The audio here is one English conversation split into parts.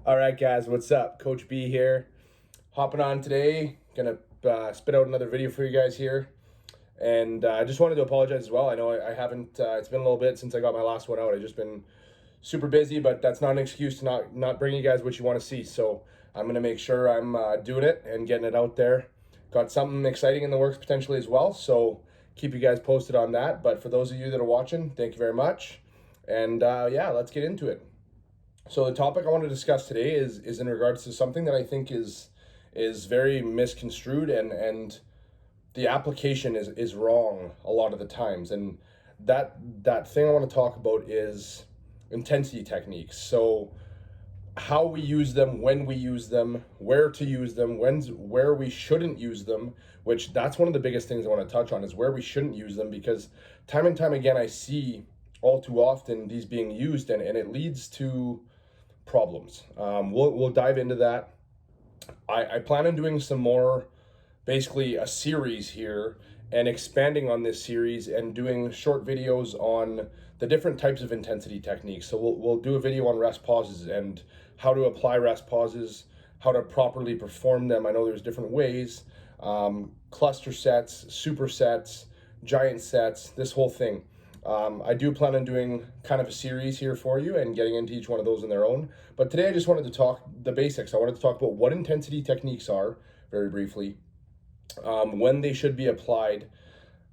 All right, guys, what's up? Coach B here, hopping on today. Gonna spit out another video for you guys here, and I just wanted to apologize as well. I know I haven't. It's been a little bit since I got my last one out. I've just been super busy, but that's not an excuse to not bring you guys what you want to see. So I'm gonna make sure I'm doing it and getting it out there. Got something exciting in the works potentially as well. So keep you guys posted on that. But for those of you that are watching, thank you very much. And yeah, let's get into it. So the topic I want to discuss today is in regards to something that I think is very misconstrued, and the application is wrong a lot of the times. And that thing I want to talk about is intensity techniques. So how we use them, when we use them, where to use them, where we shouldn't use them, which that's one of the biggest things I want to touch on, is where we shouldn't use them, because time and time again I see all too often these being used, and it leads to problems. We'll dive into that. I plan on doing some more, basically a series here, and expanding on this series and doing short videos on the different types of intensity techniques. So we'll do a video on rest pauses and how to apply rest pauses, how to properly perform them. I know there's different ways, cluster sets, supersets, giant sets, this whole thing. I do plan on doing kind of a series here for you and getting into each one of those on their own. But today I just wanted to talk the basics. I wanted to talk about what intensity techniques are, very briefly, when they should be applied,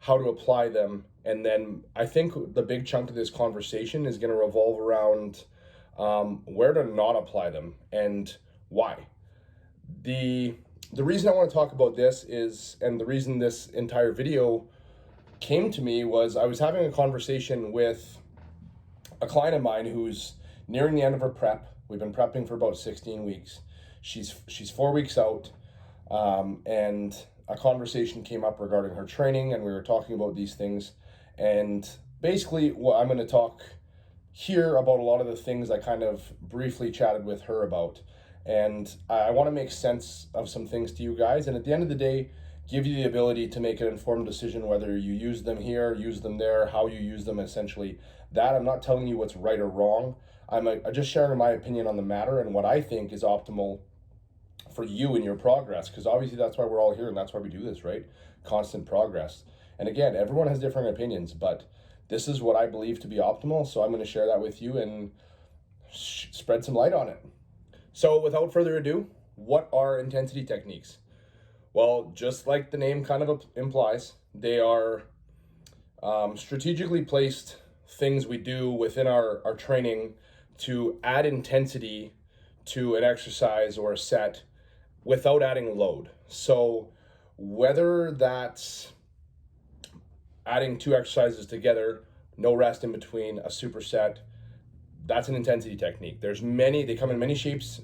how to apply them, and then I think the big chunk of this conversation is going to revolve around where to not apply them and why. The reason I want to talk about this is, and the reason this entire video came to me, was I was having a conversation with a client of mine who's nearing the end of her prep. We've been prepping for about 16 weeks. She's 4 weeks out, and a conversation came up regarding her training, and we were talking about these things. And basically, what I'm going to talk here about a lot of the things I kind of briefly chatted with her about, and I want to make sense of some things to you guys, and at the end of the day, give you the ability to make an informed decision whether you use them here, use them there, how you use them, essentially. That, I'm not telling you what's right or wrong. I'm just sharing my opinion on the matter and what I think is optimal for you in your progress, because obviously that's why we're all here and that's why we do this, right? Constant progress. And again, everyone has different opinions, but this is what I believe to be optimal, so I'm going to share that with you and spread some light on it. So without further ado, what are intensity techniques? Well, just like the name kind of implies, they are strategically placed things we do within our training to add intensity to an exercise or a set without adding load. So whether that's adding two exercises together, no rest in between, a superset, that's an intensity technique. There's many, they come in many shapes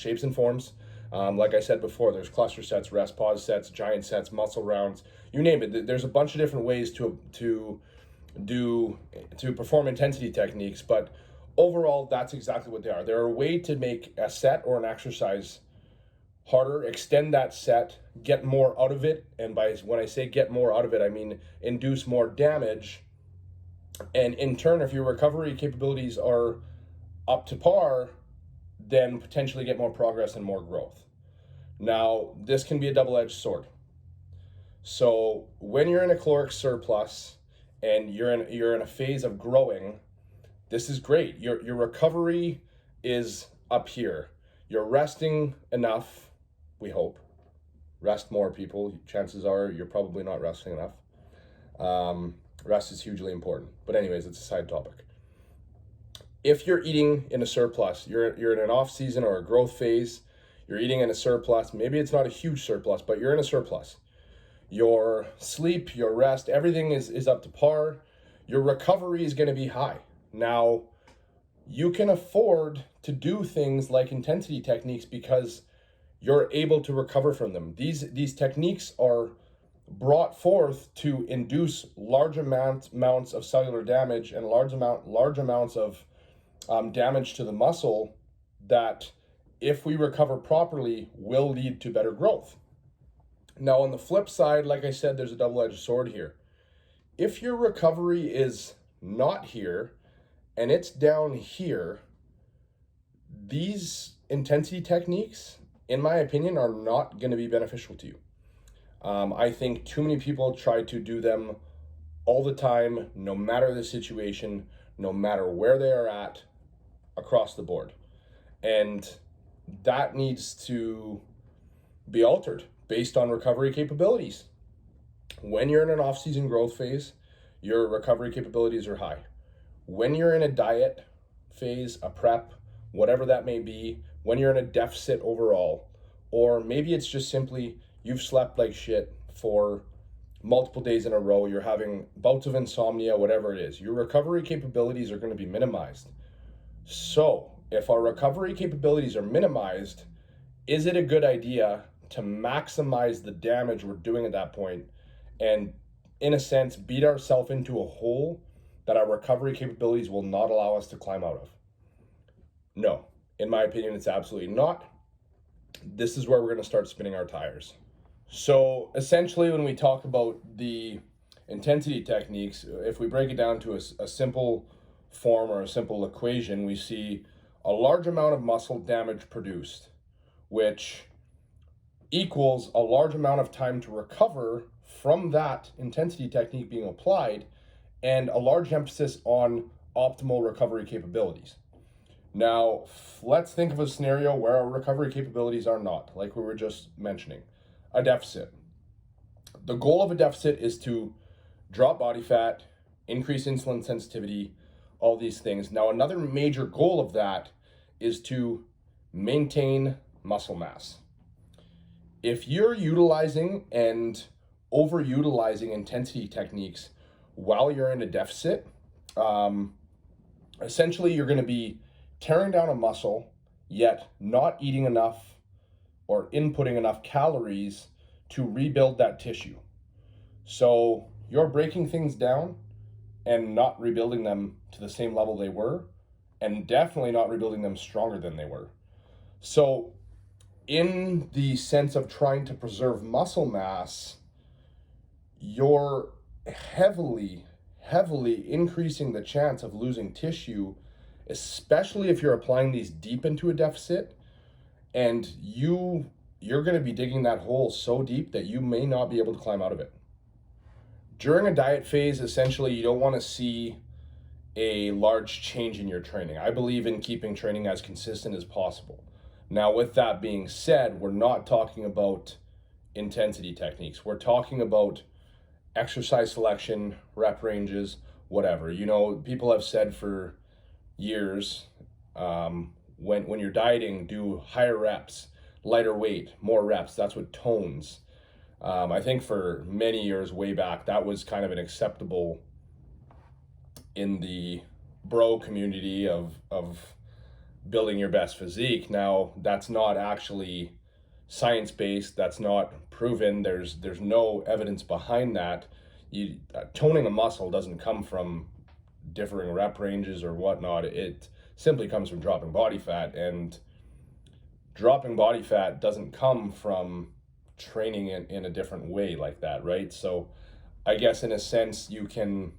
and forms. Like I said before, there's cluster sets, rest pause sets, giant sets, muscle rounds, you name it. There's a bunch of different ways to perform intensity techniques, but overall, that's exactly what they are. They're a way to make a set or an exercise harder, extend that set, get more out of it. And when I say get more out of it, I mean induce more damage. And in turn, if your recovery capabilities are up to par, then potentially get more progress and more growth. Now, this can be a double-edged sword. So when you're in a caloric surplus and you're in a phase of growing, this is great. Your recovery is up here. You're resting enough, we hope. Rest more, people. Chances are you're probably not resting enough. Rest is hugely important. But anyways, it's a side topic. If you're eating in a surplus, you're in an off season or a growth phase, you're eating in a surplus, maybe it's not a huge surplus, but you're in a surplus. Your sleep, your rest, everything is up to par. Your recovery is going to be high. Now, you can afford to do things like intensity techniques because you're able to recover from them. These techniques are brought forth to induce large amounts of cellular damage and large amounts of damage to the muscle that, if we recover properly, will lead to better growth. Now, on the flip side, like I said, there's a double-edged sword here. If your recovery is not here and it's down here, these intensity techniques, in my opinion, are not going to be beneficial to you. I think too many people try to do them all the time, no matter the situation, no matter where they are at, across the board. And that needs to be altered based on recovery capabilities. When you're in an off-season growth phase, your recovery capabilities are high. When you're in a diet phase, a prep, whatever that may be, when you're in a deficit overall, or maybe it's just simply you've slept like shit for multiple days in a row, you're having bouts of insomnia, whatever it is, your recovery capabilities are going to be minimized. So if our recovery capabilities are minimized, is it a good idea to maximize the damage we're doing at that point and, in a sense, beat ourselves into a hole that our recovery capabilities will not allow us to climb out of? No, in my opinion, it's absolutely not. This is where we're going to start spinning our tires. So essentially, when we talk about the intensity techniques, if we break it down to a simple form or a simple equation, we see a large amount of muscle damage produced, which equals a large amount of time to recover from that intensity technique being applied, and a large emphasis on optimal recovery capabilities. Now, let's think of a scenario where our recovery capabilities are not, like we were just mentioning, a deficit. The goal of a deficit is to drop body fat, increase insulin sensitivity, all these things. Now, another major goal of that is to maintain muscle mass. If you're utilizing and overutilizing intensity techniques while you're in a deficit, essentially you're going to be tearing down a muscle, yet not eating enough or inputting enough calories to rebuild that tissue. So you're breaking things down and not rebuilding them to the same level they were, and definitely not rebuilding them stronger than they were. So in the sense of trying to preserve muscle mass, you're heavily increasing the chance of losing tissue, especially if you're applying these deep into a deficit, and you're going to be digging that hole so deep that you may not be able to climb out of it. During a diet phase, essentially, you don't want to see a large change in your training. I believe in keeping training as consistent as possible. Now, with that being said, we're not talking about intensity techniques. We're talking about exercise selection, rep ranges, whatever. You know, people have said for years, when you're dieting, do higher reps, lighter weight, more reps. That's what tones. I think for many years way back, that was kind of an acceptable in the bro community of building your best physique. Now, that's not actually science-based. That's not proven. There's no evidence behind that. Toning a muscle doesn't come from differing rep ranges or whatnot. It simply comes from dropping body fat, and dropping body fat doesn't come from training in a different way like that, right? So I guess in a sense you can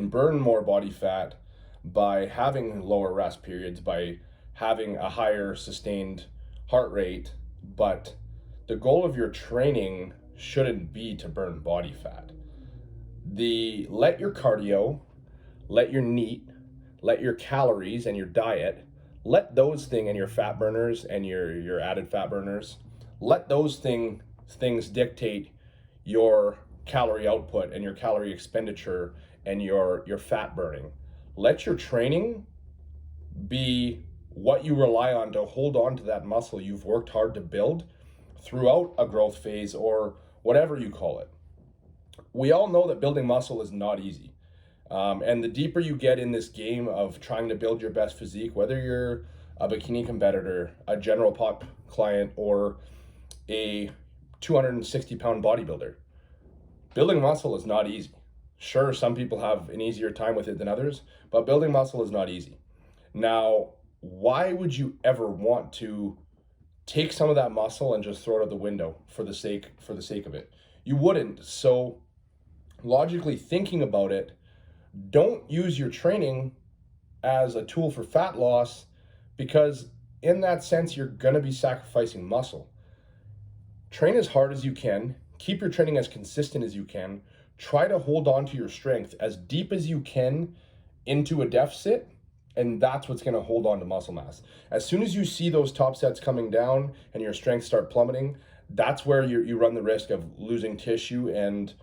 burn more body fat by having lower rest periods, by having a higher sustained heart rate, but the goal of your training shouldn't be to burn body fat. Let your cardio, let your NEAT, let your calories and your diet, let those things, and your fat burners and your added fat burners, let those things dictate your calorie output and your calorie expenditure and your fat burning. Let your training be what you rely on to hold on to that muscle you've worked hard to build throughout a growth phase or whatever you call it. We all know that building muscle is not easy. And the deeper you get in this game of trying to build your best physique, whether you're a bikini competitor, a general pop client, or a 260-pound bodybuilder, building muscle is not easy. Sure, some people have an easier time with it than others, but building muscle is not easy. Now, why would you ever want to take some of that muscle and just throw it out the window for the sake of it? You wouldn't. So logically thinking about it, don't use your training as a tool for fat loss, because in that sense, you're going to be sacrificing muscle. Train as hard as you can. Keep your training as consistent as you can. Try to hold on to your strength as deep as you can into a deficit, and that's what's going to hold on to muscle mass. As soon as you see those top sets coming down and your strength start plummeting, that's where you run the risk of losing tissue, and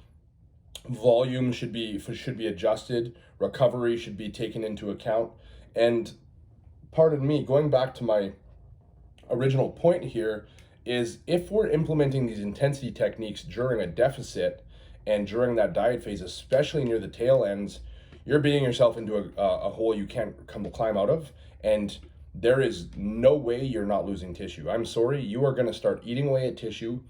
volume should be adjusted. Recovery should be taken into account. And pardon me, going back to my original point here, is if we're implementing these intensity techniques during a deficit and during that diet phase, especially near the tail ends, you're beating yourself into a hole you can't climb out of, and there is no way you're not losing tissue. I'm sorry, you are going to start eating away at tissue,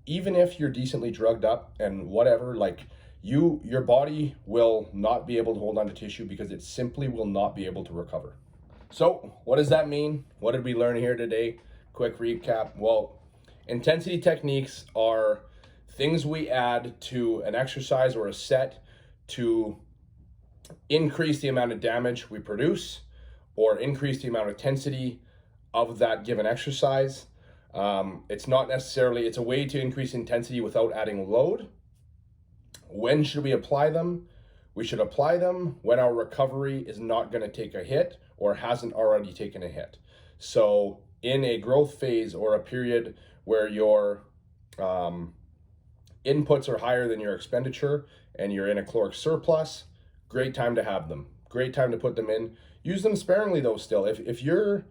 even if you're decently drugged up and whatever. Like your body will not be able to hold on to tissue because it simply will not be able to recover. So what does that mean? What did we learn here today? Quick recap. Well, intensity techniques are things we add to an exercise or a set to increase the amount of damage we produce or increase the amount of intensity of that given exercise. It's not necessarily, it's a way to increase intensity without adding load. When should we apply them? We should apply them when our recovery is not going to take a hit or hasn't already taken a hit. So in a growth phase or a period where your inputs are higher than your expenditure and you're in a caloric surplus, great time to have them. Great time to put them in. Use them sparingly though still. If you're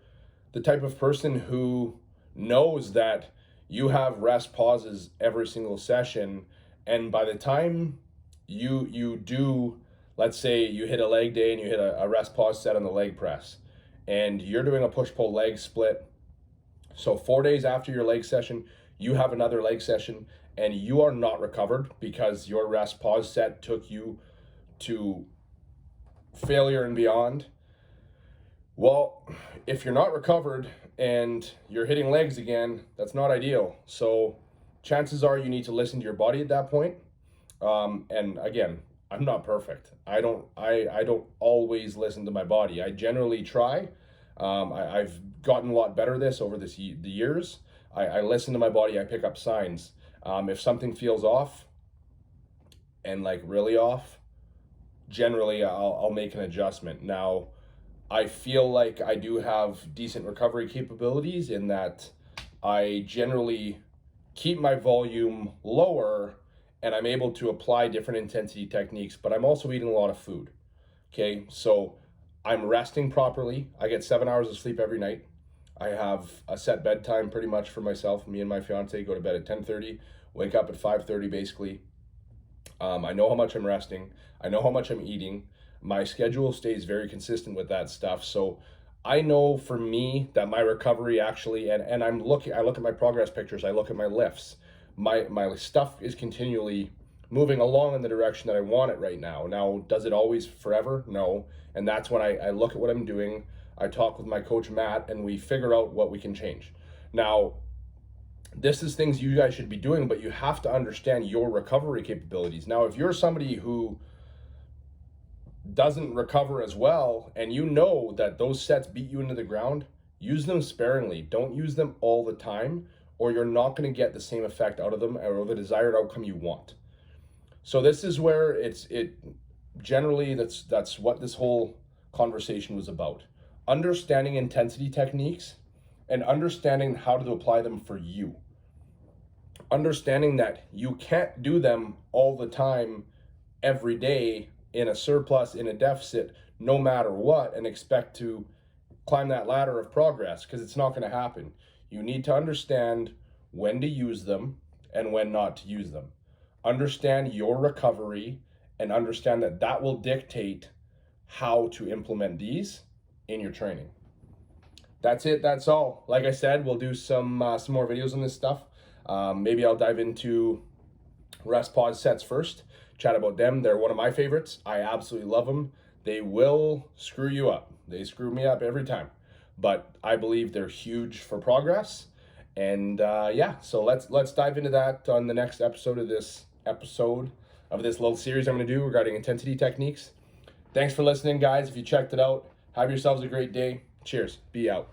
the type of person who knows that you have rest pauses every single session, and by the time you do, let's say you hit a leg day and you hit a rest pause set on the leg press, and you're doing a push-pull leg split, so 4 days after your leg session, you have another leg session, and you are not recovered because your rest pause set took you to failure and beyond. Well, if you're not recovered and you're hitting legs again, that's not ideal. So chances are you need to listen to your body at that point. And again, I'm not perfect. I don't always listen to my body. I generally try. I've gotten a lot better at this over the years. I listen to my body. I pick up signs. If something feels off and like really off, generally I'll make an adjustment. Now, I feel like I do have decent recovery capabilities in that I generally keep my volume lower and I'm able to apply different intensity techniques, but I'm also eating a lot of food. Okay, so I'm resting properly. I get 7 hours of sleep every night. I have a set bedtime pretty much for myself. Me and my fiance go to bed at 10:30, wake up at 5:30 basically. I know how much I'm resting. I know how much I'm eating. My schedule stays very consistent with that stuff. So I know for me that my recovery actually, and I look at my progress pictures, I look at my lifts. My stuff is continually moving along in the direction that I want it right now. Now, does it always forever? No. And that's when I look at what I'm doing. I talk with my coach, Matt, and we figure out what we can change. Now, this is things you guys should be doing, but you have to understand your recovery capabilities. Now, if you're somebody who doesn't recover as well, and you know that those sets beat you into the ground, use them sparingly. Don't use them all the time, or you're not going to get the same effect out of them or the desired outcome you want. So this is where generally that's what this whole conversation was about. Understanding intensity techniques and understanding how to apply them for you. Understanding that you can't do them all the time, every day, in a surplus, in a deficit, no matter what, and expect to climb that ladder of progress, because it's not going to happen. You need to understand when to use them and when not to use them. Understand your recovery and understand that that will dictate how to implement these in your training. That's it. That's all. Like I said, we'll do some more videos on this stuff. Maybe I'll dive into rest pause sets first, chat about them. They're one of my favorites. I absolutely love them. They will screw you up. They screw me up every time, but I believe they're huge for progress. And yeah, so let's dive into that on the next episode of this little series I'm going to do regarding intensity techniques. Thanks for listening, guys. If you checked it out, have yourselves a great day. Cheers. Be out.